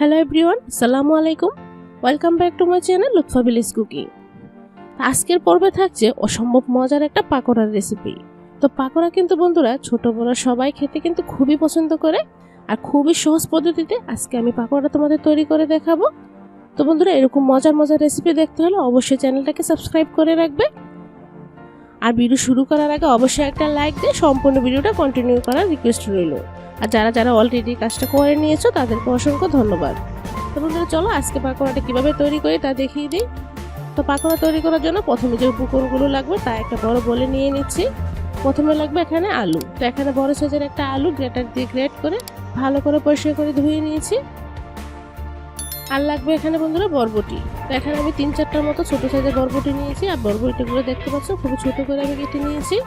Hello everyone, আসসালামু আলাইকুম। Welcome back to my channel Lutfa village cooking. আজকের পর্বে থাকছে অসম্ভব মজার একটা পাকোড়ার রেসিপি। তো পাকোড়া কিন্তু বন্ধুরা ছোট বড় সবাই খেতে কিন্তু খুবই পছন্দ করে, আর খুবই সহজ পদ্ধতিতে আজকে আমি পাকোড়া তোমাদের তৈরি করে দেখাবো। তো বন্ধুরা, এরকম মজার মজার রেসিপি দেখতে হলে অবশ্যই চ্যানেলটাকে সাবস্ক্রাইব করে রাখবে। আর ভিডিও শুরু করার আগে অবশ্যই একটা লাইক দিয়ে সম্পূর্ণ ভিডিওটা কন্টিনিউ করার রিকোয়েস্ট রইল। আর যারা অলরেডি কাজটা করে নিয়েছো তাদেরকে অসংখ্য ধন্যবাদ। তো বন্ধুরা, চলো আজকে পাকোড়াটা কিভাবে তৈরি করি তা দেখিয়ে দিই। তো পাকোড়া তৈরি করার জন্য প্রথমে যে উপকরণগুলো লাগবে তা একটা বড় বলে নিয়ে নিচ্ছি। প্রথমে লাগবে এখানে আলু। তো এখানে বড় সাইজের একটা আলু গ্রেটার দিয়ে গ্রেট করে ভালো করে পরিষ্কার করে ধুয়ে নিয়েছি। আর লাগবে এখানে বন্ধুরা বরবটি। তো এখানে আমি 3-4টার মতো ছোট সাইজের বরবটি নিয়েছি। আর বরবটিগুলো দেখতে পাচ্ছ খুবই ছোট করে আমি কেটে নিয়েছি।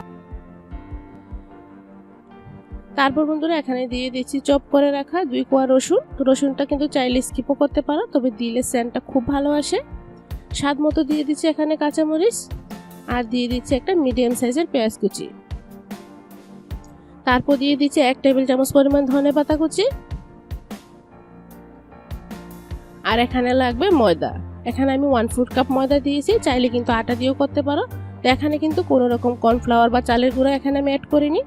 তারপর বন্ধুরা এখানে দিয়ে দিচ্ছি চপ করে রাখা 2 কোয়া রসুন। তো রসুনটা কিন্তু চাইলে স্কিপও করতে পারো, তবে দিলে সেন্টটা খুব ভালো আসে। স্বাদ মতো দিয়ে দিচ্ছি এখানে কাঁচামরিচ, আর দিয়ে দিচ্ছি একটা মিডিয়াম সাইজের পেঁয়াজ কুচি। তারপর দিয়ে দিচ্ছি 1 টেবিল চামচ পরিমাণ ধনেপাতা কুচি। আর এখানে লাগবে ময়দা। এখানে আমি 1/4 কাপ ময়দা দিয়েছি, চাইলে কিন্তু আটা দিয়েও করতে পারো। তো এখানে কিন্তু কোনো রকম কর্নফ্লাওয়ার বা চালের গুঁড়া এখানে আমি অ্যাড করিনি।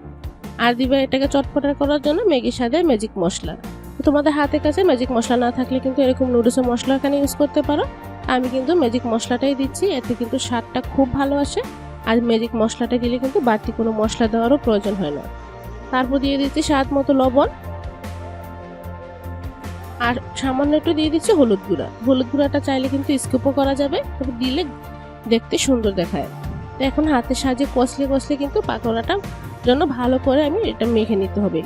আর দিবে এটাকে চটপটা করার জন্য ম্যাগি স্বাদের ম্যাজিক মশলা। তো তোমাদের হাতের কাছে ম্যাজিক মশলা না থাকলে কিন্তু এরকম নুডলসের মশলা এখানে ইউজ করতে পারো। আমি কিন্তু ম্যাজিক মশলাটাই দিচ্ছি, এতে কিন্তু স্বাদটা খুব ভালো আসে। আর ম্যাজিক মশলাটা দিলে কিন্তু বাড়তি কোনো মশলা দেওয়ারও প্রয়োজন হয় না। তারপর দিয়ে দিচ্ছি স্বাদ মতো লবণ, আর সামান্য একটু দিয়ে দিচ্ছি হলুদ গুঁড়া। হলুদ গুঁড়াটা চাইলে কিন্তু স্কিপও করা যাবে, তবে দিলে দেখতে সুন্দর দেখায়। তো এখন হাতের সাহায্যে কষলে কিন্তু পাকোড়াটা জন্য ভালো করে আমি এটা মেখে নিতে হবে।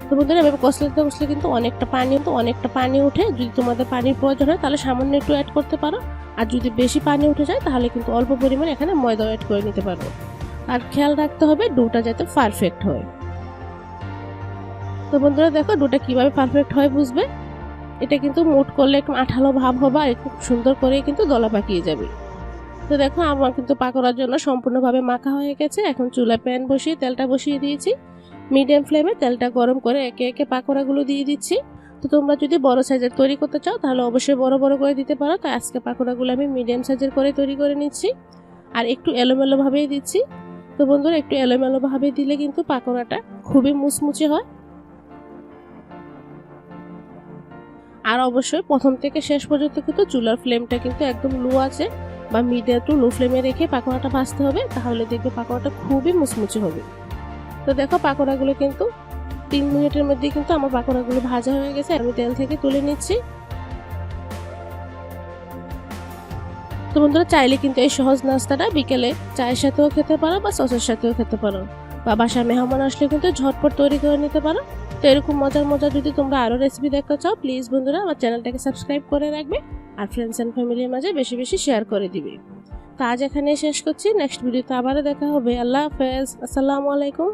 তো বন্ধুরা, এভাবে কষলে কিন্তু অনেকটা পানি ওঠে। যদি তোমাদের পানির প্রয়োজন হয় তাহলে সামান্য একটু অ্যাড করতে পারো, আর যদি বেশি পানি উঠে যায় তাহলে কিন্তু অল্প পরিমাণে এখানে ময়দা অ্যাড করে নিতে পারো। আর খেয়াল রাখতে হবে ডোটা যাতে পারফেক্ট হয়। তো বন্ধুরা দেখো ডোটা কিভাবে পারফেক্ট হয় বুঝবে। এটা কিন্তু মুট করলে একটু আঠালো ভাব হবে, আর খুব সুন্দর করে কিন্তু দলা পাকিয়ে যাবে। তো দেখো আমার কিন্তু পাকোড়ার জন্য সম্পূর্ণভাবে মাখা হয়ে গেছে। এখন চুলায় প্যান বসিয়ে তেলটা বসিয়ে দিয়েছি। মিডিয়াম ফ্লেমে তেলটা গরম করে একে একে পাকোড়াগুলো দিয়ে দিচ্ছি। তো তোমরা যদি বড় সাইজের তৈরি করতে চাও তাহলে অবশ্যই বড় বড় করে দিতে পারো। তো আজকে পাকোড়াগুলো আমি মিডিয়াম সাইজের করে তৈরি করে নিচ্ছি, আর একটু এলোমেলো ভাবেই দিচ্ছি। তো বন্ধুরা, একটু এলোমেলো ভাবে দিলে কিন্তু পাকোড়াটা খুবই মুচমুচে হয়। আর অবশ্যই প্রথম থেকে শেষ পর্যন্ত কিন্তু চুলার ফ্লেমটা কিন্তু একদম লো আছে বা মিডিয়াম টু লো ফ্লেমে রেখে পাকোড়াটা ভাজতে হবে, তাহলে দেখবে পাকোড়াটা খুবই মুচমুচে হবে। তো দেখো পাকোড়াগুলো কিন্তু 3 মিনিটের মধ্যে কিন্তু আমার পাকোড়াগুলো ভাজা হয়ে গেছে। আমি তেল থেকে তুলে নিচ্ছি। তো বন্ধুরা, চাইলে কিন্তু এই সহজ নাস্তাটা বিকেলে চায়ের সাথেও খেতে পারো বা সসের সাথেও খেতে পারো, বা বাসায় মেহমান আসলে কিন্তু ঝটপট তৈরি করে নিতে পারো। তো এরকম মজার যদি তোমরা আরও রেসিপি দেখতে চাও প্লিজ বন্ধুরা আমার চ্যানেলটাকে সাবস্ক্রাইব করে রাখবে, আর ফ্রেন্ডস অ্যান্ড ফ্যামিলির মাঝে বেশি বেশি শেয়ার করে দিবে। তো আজ এখানে শেষ করছি, নেক্সট ভিডিওতে আবারও দেখা হবে। আল্লাহ হাফেজ, আসসালামু আলাইকুম।